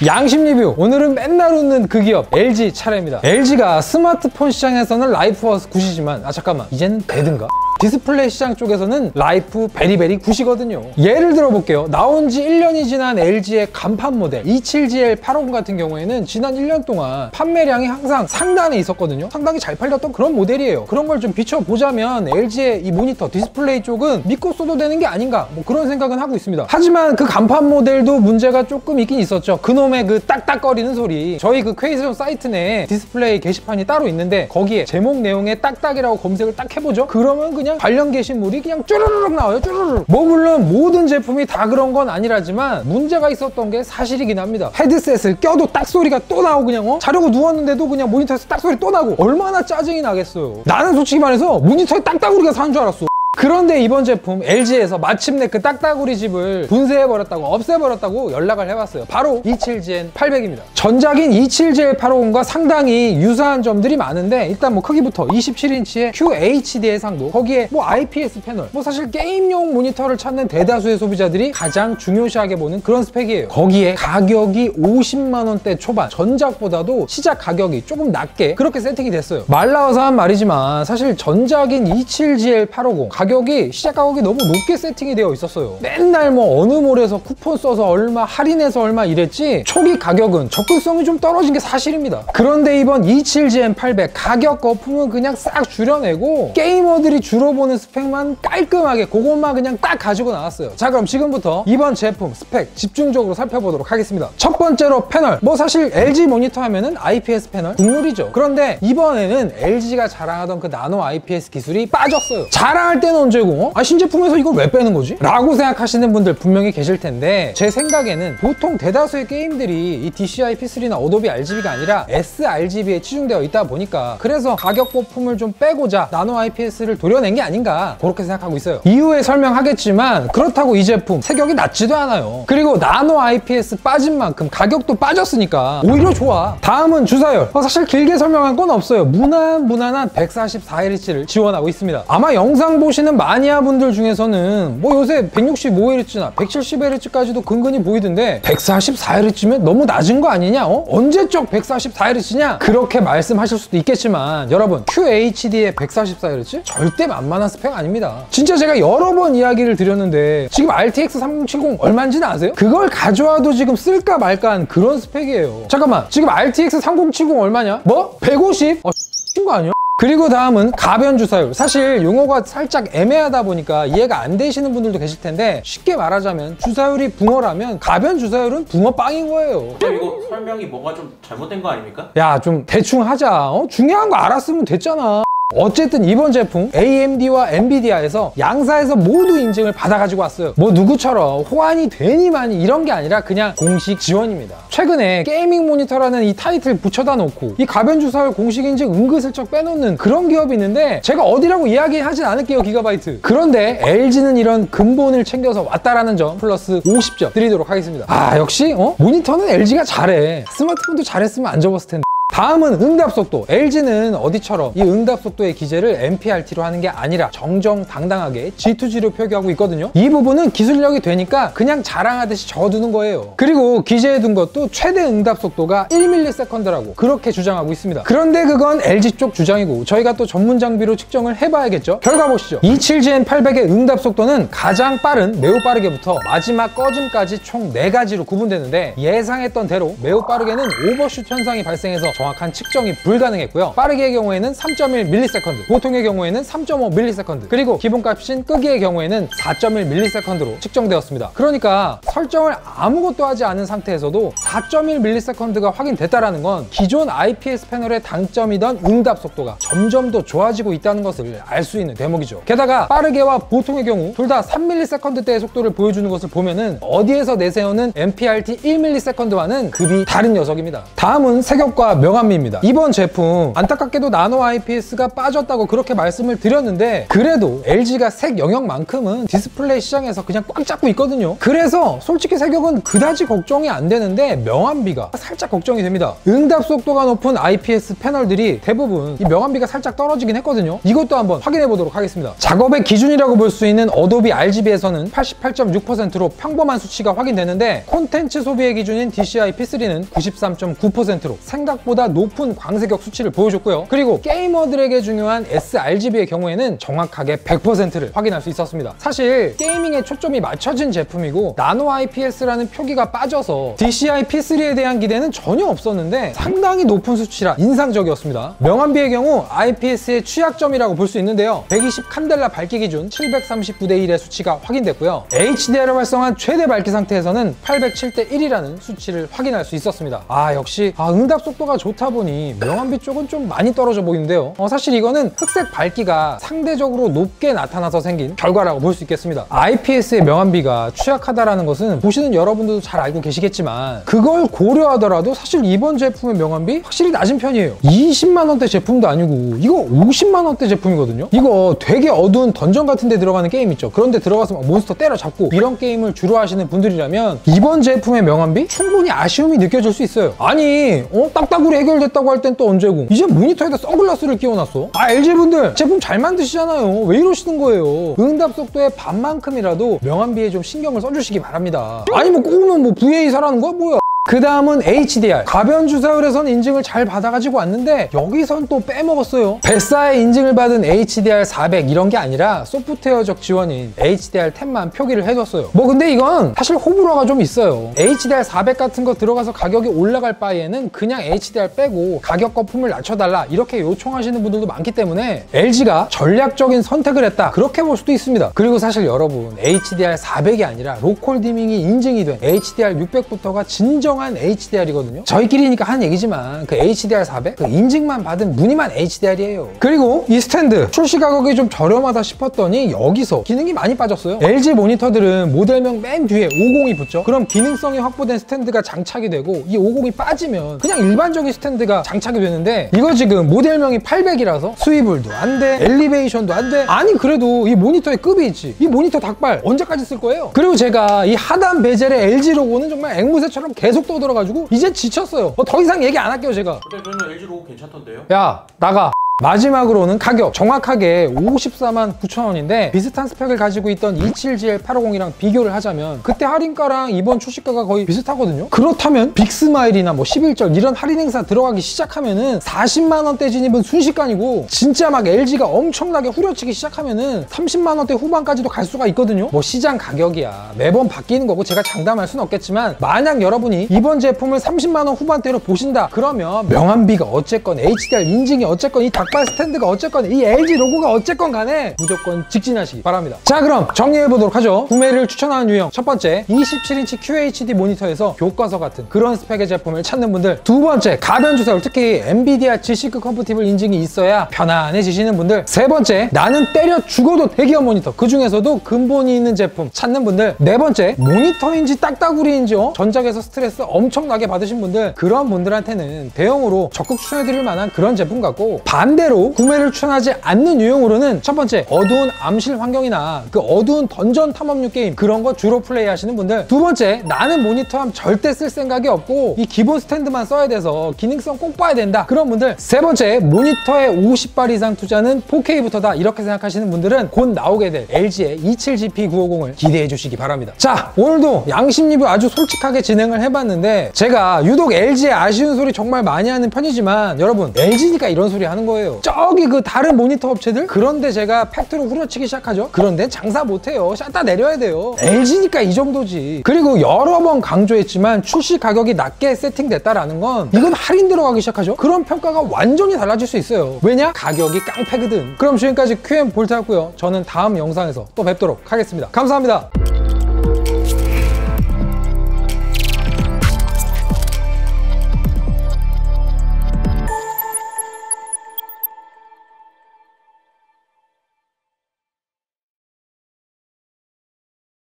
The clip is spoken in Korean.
양심 리뷰! 오늘은 맨날 웃는 그 기업 LG 차례입니다. LG가 스마트폰 시장에서는 라이프워스 굿이지만 잠깐만, 이제는 배드인가? 디스플레이 시장 쪽에서는 라이프 베리베리 굿이거든요. 예를 들어볼게요. 나온 지 1년이 지난 LG의 간판 모델 27GL850 같은 경우에는 지난 1년 동안 판매량이 항상 상단에 있었거든요. 상당히 잘 팔렸던 그런 모델이에요. 그런 걸 좀 비춰보자면 LG의 이 모니터 디스플레이 쪽은 믿고 써도 되는 게 아닌가, 뭐 그런 생각은 하고 있습니다. 하지만 그 간판 모델도 문제가 조금 있긴 있었죠. 그놈의 그 딱딱거리는 소리. 저희 그 퀘이즈존 사이트 내에 디스플레이 게시판이 따로 있는데 거기에 제목 내용에 딱딱이라고 검색을 딱 해보죠. 그러면 그냥 관련 게시물이 그냥 쭈르륵 나와요. 쭈르륵. 뭐 물론 모든 제품이 다 그런 건 아니라지만 문제가 있었던 게 사실이긴 합니다. 헤드셋을 껴도 딱 소리가 또 나오고 그냥 자려고 누웠는데도 그냥 모니터에서 딱 소리 또 나고 얼마나 짜증이 나겠어요. 나는 솔직히 말해서 모니터에 딱따구리가 사는 줄 알았어. 그런데 이번 제품 LG에서 마침내 그 딱따구리 집을 분쇄해버렸다고, 없애버렸다고 연락을 해왔어요. 바로 27GN800입니다. 전작인 27GL850과 상당히 유사한 점들이 많은데 일단 뭐 크기부터 27인치의 QHD 해상도, 거기에 뭐 IPS 패널, 뭐 사실 게임용 모니터를 찾는 대다수의 소비자들이 가장 중요시하게 보는 그런 스펙이에요. 거기에 가격이 50만원대 초반, 전작보다도 시작 가격이 조금 낮게 그렇게 세팅이 됐어요. 말 나와서 한 말이지만 사실 전작인 27GL850 가격이 시작 가격이 너무 높게 세팅이 되어 있었어요. 맨날 뭐 어느 몰에서 쿠폰 써서 얼마, 할인해서 얼마 이랬지 초기 가격은 접근성이 좀 떨어진 게 사실입니다. 그런데 이번 27GN800 가격 거품은 그냥 싹 줄여내고 게이머들이 주로 보는 스펙만 깔끔하게 그것만 그냥 딱 가지고 나왔어요. 자, 그럼 지금부터 이번 제품 스펙 집중적으로 살펴보도록 하겠습니다. 첫 번째로 패널. 뭐 사실 LG 모니터 하면은 IPS 패널 국룰이죠. 그런데 이번에는 LG가 자랑하던 그 나노 IPS 기술이 빠졌어요. 자랑할 때는 언제고? 신제품에서 이걸 왜 빼는 거지? 라고 생각하시는 분들 분명히 계실 텐데 제 생각에는 보통 대다수의 게임들이 이 DCI P3나 어도비 RGB가 아니라 sRGB에 치중되어 있다 보니까 그래서 가격 거품을 좀 빼고자 나노 IPS를 도려낸 게 아닌가, 그렇게 생각하고 있어요. 이후에 설명하겠지만 그렇다고 이 제품 세격이 낮지도 않아요. 그리고 나노 IPS 빠진 만큼 가격도 빠졌으니까 오히려 좋아. 다음은 주사율. 사실 길게 설명할 건 없어요. 무난한 144Hz를 지원하고 있습니다. 아마 영상 보시는 마니아 분들 중에서는 뭐 요새 165Hz나 170Hz까지도 근근히 보이던데 144Hz면 너무 낮은 거 아니냐? 언제적 144Hz냐? 그렇게 말씀하실 수도 있겠지만 여러분, QHD의 144Hz? 절대 만만한 스펙 아닙니다. 진짜 제가 여러 번 이야기를 드렸는데 지금 RTX 3070 얼마인지는 아세요? 그걸 가져와도 지금 쓸까 말까한 그런 스펙이에요. 잠깐만, 지금 RTX 3070 얼마냐? 뭐? 150? 미친 거 아니야? 그리고 다음은 가변 주사율. 사실 용어가 살짝 애매하다 보니까 이해가 안 되시는 분들도 계실 텐데 쉽게 말하자면 주사율이 붕어라면 가변 주사율은 붕어빵인 거예요. 이거 설명이 뭐가 좀 잘못된 거 아닙니까? 야, 좀 대충 하자. 중요한 거 알았으면 됐잖아. 어쨌든 이번 제품 AMD와 엔비디아에서 양사에서 모두 인증을 받아가지고 왔어요. 뭐 누구처럼 호환이 되니 많이 이런 게 아니라 그냥 공식 지원입니다. 최근에 게이밍 모니터라는 이 타이틀 붙여다 놓고 이 가변 주사율 공식 인증 은근슬쩍 빼놓는 그런 기업이 있는데 제가 어디라고 이야기하진 않을게요, 기가바이트. 그런데 LG는 이런 근본을 챙겨서 왔다라는 점 플러스 50점 드리도록 하겠습니다. 역시 모니터는 LG가 잘해. 스마트폰도 잘했으면 안 접었을 텐데. 다음은 응답 속도. LG는 어디처럼 이 응답 속도의 기재를 MPRT로 하는 게 아니라 정정당당하게 G2G로 표기하고 있거든요. 이 부분은 기술력이 되니까 그냥 자랑하듯이 적어두는 거예요. 그리고 기재해둔 것도 최대 응답 속도가 1ms라고 그렇게 주장하고 있습니다. 그런데 그건 LG 쪽 주장이고 저희가 또 전문 장비로 측정을 해봐야겠죠. 결과 보시죠. 27GN800의 응답 속도는 가장 빠른 매우 빠르게부터 마지막 꺼짐까지 총 4가지로 구분되는데 예상했던 대로 매우 빠르게는 오버슛 현상이 발생해서 정확한 측정이 불가능했고요. 빠르게의 경우에는 3.1ms, 보통의 경우에는 3.5ms, 그리고 기본값인 끄기의 경우에는 4.1ms로 측정되었습니다. 그러니까 설정을 아무것도 하지 않은 상태에서도 4.1ms가 확인됐다는 건 기존 IPS 패널의 단점이던 응답 속도가 점점 더 좋아지고 있다는 것을 알 수 있는 대목이죠. 게다가 빠르게와 보통의 경우 둘 다 3ms대의 속도를 보여주는 것을 보면은 어디에서 내세우는 MPRT 1ms와는 급이 다른 녀석입니다. 다음은 세격과 명암비입니다. 이번 제품 안타깝게도 나노 IPS가 빠졌다고 그렇게 말씀을 드렸는데 그래도 LG가 색 영역만큼은 디스플레이 시장에서 그냥 꽉 잡고 있거든요. 그래서 솔직히 색역은 그다지 걱정이 안 되는데 명암비가 살짝 걱정이 됩니다. 응답 속도가 높은 IPS 패널들이 대부분 이 명암비가 살짝 떨어지긴 했거든요. 이것도 한번 확인해 보도록 하겠습니다. 작업의 기준이라고 볼 수 있는 어도비 RGB에서는 88.6%로 평범한 수치가 확인되는데 콘텐츠 소비의 기준인 DCI P3는 93.9%로 생각보다 높은 광색역 수치를 보여줬고요. 그리고 게이머들에게 중요한 sRGB의 경우에는 정확하게 100%를 확인할 수 있었습니다. 사실 게이밍에 초점이 맞춰진 제품이고 나노 IPS라는 표기가 빠져서 DCI P3에 대한 기대는 전혀 없었는데 상당히 높은 수치라 인상적이었습니다. 명암비의 경우 IPS의 취약점이라고 볼 수 있는데요. 120 칸델라 밝기 기준 739대 1의 수치가 확인됐고요. HDR을 활성한 최대 밝기 상태에서는 807대 1이라는 수치를 확인할 수 있었습니다. 역시 응답 속도가 좋다 보니 명암비 쪽은 좀 많이 떨어져 보이는데요. 사실 이거는 흑색 밝기가 상대적으로 높게 나타나서 생긴 결과라고 볼 수 있겠습니다. IPS의 명암비가 취약하다라는 것은 보시는 여러분들도 잘 알고 계시겠지만 그걸 고려하더라도 사실 이번 제품의 명암비 확실히 낮은 편이에요. 20만 원대 제품도 아니고 이거 50만 원대 제품이거든요. 이거 되게 어두운 던전 같은 데 들어가는 게임 있죠. 그런데 들어가서 막 몬스터 때려잡고 이런 게임을 주로 하시는 분들이라면 이번 제품의 명암비 충분히 아쉬움이 느껴질 수 있어요. 아니 딱딱으로 해결됐다고 할 땐 또 언제고 이제 모니터에다 선글라스를 끼워놨어. LG분들 제품 잘 만드시잖아요. 왜 이러시는 거예요? 응답 속도의 반만큼이라도 명암비에 좀 신경을 써주시기 바랍니다. 아니 뭐 꼬우면 뭐 VA 사라는 거야 뭐야? 그 다음은 HDR. 가변 주사율에선 인증을 잘 받아가지고 왔는데 여기선 또 빼먹었어요. 벨사의 인증을 받은 HDR 400 이런 게 아니라 소프트웨어적 지원인 HDR10만 표기를 해줬어요. 뭐 근데 이건 사실 호불호가 좀 있어요. HDR 400 같은 거 들어가서 가격이 올라갈 바에는 그냥 HDR 빼고 가격 거품을 낮춰달라 이렇게 요청하시는 분들도 많기 때문에 LG가 전략적인 선택을 했다 그렇게 볼 수도 있습니다. 그리고 사실 여러분 HDR 400이 아니라 로컬 디밍이 인증이 된 HDR 600부터가 진정한 HDR이거든요. 저희끼리니까 한 얘기지만 그 HDR 400 그 인증만 받은 무늬만 HDR이에요. 그리고 이 스탠드 출시 가격이 좀 저렴하다 싶었더니 여기서 기능이 많이 빠졌어요. LG 모니터들은 모델명 맨 뒤에 50이 붙죠. 그럼 기능성이 확보된 스탠드가 장착이 되고 이 50이 빠지면 그냥 일반적인 스탠드가 장착이 되는데 이거 지금 모델명이 800이라서 스위블도 안 돼, 엘리베이션도 안 돼. 아니 그래도 이 모니터의 급이 있지. 이 모니터 닭발 언제까지 쓸 거예요? 그리고 제가 이 하단 베젤의 LG 로고는 정말 앵무새처럼 계속 떠들어가지고 이제 지쳤어요. 더 이상 얘기 안 할게요 제가. 근데 저는 LG 로고 괜찮던데요? 야 나가. 마지막으로는 가격 정확하게 54만 9천 원인데 비슷한 스펙을 가지고 있던 27GL850이랑 비교를 하자면 그때 할인가랑 이번 출시가가 거의 비슷하거든요. 그렇다면 빅스마일이나 뭐 11절 이런 할인 행사 들어가기 시작하면은 40만 원대 진입은 순식간이고 진짜 막 LG가 엄청나게 후려치기 시작하면은 30만 원대 후반까지도 갈 수가 있거든요. 뭐 시장 가격이야 매번 바뀌는 거고 제가 장담할 수는 없겠지만 만약 여러분이 이번 제품을 30만 원 후반대로 보신다 그러면 명암비가 어쨌건 HDR 인증이 어쨌건 이 닭발 스탠드가 어쨌건 이 LG 로고가 어쨌건 간에 무조건 직진하시기 바랍니다. 자 그럼 정리해보도록 하죠. 구매를 추천하는 유형 첫 번째 27인치 QHD 모니터에서 교과서 같은 그런 스펙의 제품을 찾는 분들, 두 번째 가변 주사율 특히 엔비디아 G-SYNC 컴패티블 인증이 있어야 편안해지시는 분들, 세 번째 나는 때려 죽어도 대기업 모니터 그 중에서도 근본이 있는 제품 찾는 분들, 네 번째 모니터인지 딱따구리인지 전작에서 스트레스 엄청나게 받으신 분들, 그런 분들한테는 대형으로 적극 추천해드릴 만한 그런 제품 같고 반대로 구매를 추천하지 않는 유형으로는 첫 번째 어두운 암실 환경이나 그 어두운 던전 탐험류 게임 그런 거 주로 플레이하시는 분들, 두 번째 나는 모니터함 절대 쓸 생각이 없고 이 기본 스탠드만 써야 돼서 기능성 꼭 봐야 된다 그런 분들, 세 번째 모니터에 50발 이상 투자는 4K부터다 이렇게 생각하시는 분들은 곧 나오게 될 LG의 27GP950을 기대해 주시기 바랍니다. 자 오늘도 양심 리뷰 아주 솔직하게 진행을 해봤는데 제가 유독 LG의 아쉬운 소리 정말 많이 하는 편이지만 여러분 LG니까 이런 소리 하는 거예요. 저기 그 다른 모니터 업체들 그런데 제가 팩트로 후려치기 시작하죠. 그런데 장사 못해요. 샷다 내려야 돼요. LG니까 이 정도지. 그리고 여러 번 강조했지만 출시 가격이 낮게 세팅됐다라는 건 이건 할인 들어가기 시작하죠. 그런 평가가 완전히 달라질 수 있어요. 왜냐? 가격이 깡패거든. 그럼 지금까지 QM 볼트였고요. 저는 다음 영상에서 또 뵙도록 하겠습니다. 감사합니다.